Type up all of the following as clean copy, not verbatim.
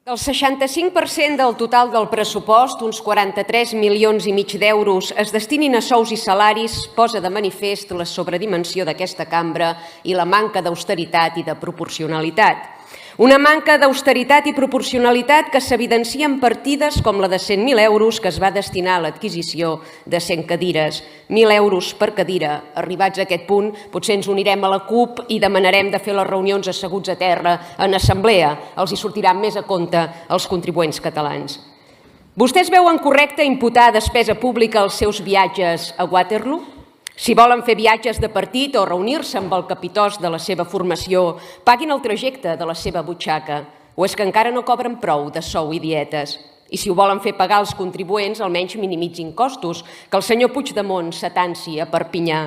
El 65% del total del pressupost, uns 43,5 milions d'euros, es destinin a sous i salaris, posa de manifest la sobredimensió d'aquesta cambra i la manca d'austeritat i de proporcionalitat. Una manca d'austeritat i proporcionalitat que s'evidencia en partides com la de 100.000 euros que es va destinar a l'adquisició de 100 cadires. 1.000 euros per cadira. Arribats a aquest punt, potser ens unirem a la CUP i demanarem de fer les reunions asseguts a terra en assemblea. Els hi sortirà més a compte als contribuents catalans. Vostès veuen correcte imputar despesa pública als seus viatges a Waterloo? Si volen fer viatges de partit o reunir-se amb el capitost de la seva formació, paguin el trajecte de la seva butxaca. O és que encara no cobren prou de sou i dietes? I si ho volen fer pagar als contribuents, almenys minimitzin costos, que el senyor Puigdemont s'atansi a Perpinyà.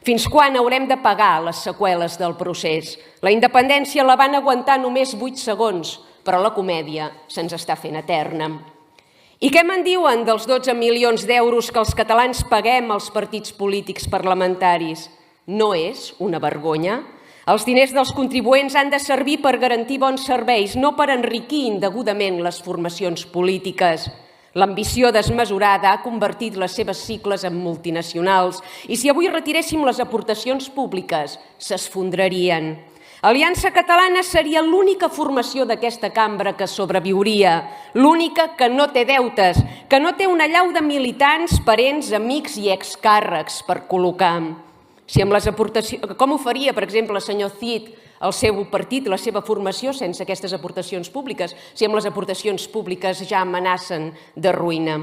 Fins quan haurem de pagar les seqüeles del procés? La independència la van aguantar només 8 segons, però la comèdia se'ns està fent eterna. I què me'n diuen dels 12 milions d'euros que els catalans paguem als partits polítics parlamentaris? No és una vergonya? Els diners dels contribuents han de servir per garantir bons serveis, no per enriquir indegudament les formacions polítiques. L'ambició desmesurada ha convertit les seves sigles en multinacionals i si avui retiréssim les aportacions públiques, s'esfondrarien. Aliança Catalana seria l'única formació d'aquesta cambra que sobreviuria, l'única que no té deutes, que no té una allau de militants, parents, amics i excàrrecs per col·locar. Com ho faria, per exemple, el senyor Cid, el seu partit, la seva formació, sense aquestes aportacions públiques, si amb les aportacions públiques ja amenacen de ruïna?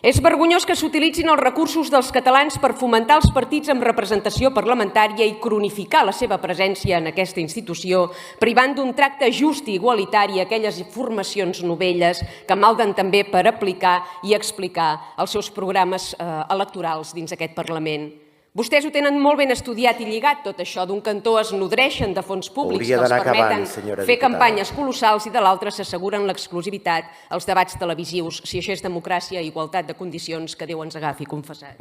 És vergonyós que s'utilitzin els recursos dels catalans per fomentar els partits amb representació parlamentària i cronificar la seva presència en aquesta institució, privant d'un tracte just i igualitari aquelles formacions novelles que malden també per aplicar i explicar els seus programes electorals dins aquest Parlament. Vostès ho tenen molt ben estudiat i lligat, tot això. D'un cantó es nodreixen de fons públics que els permeten fer campanyes colossals i de l'altre s'asseguren l'exclusivitat als debats televisius. Si això és democràcia i igualtat de condicions, que Déu ens agafi confessat.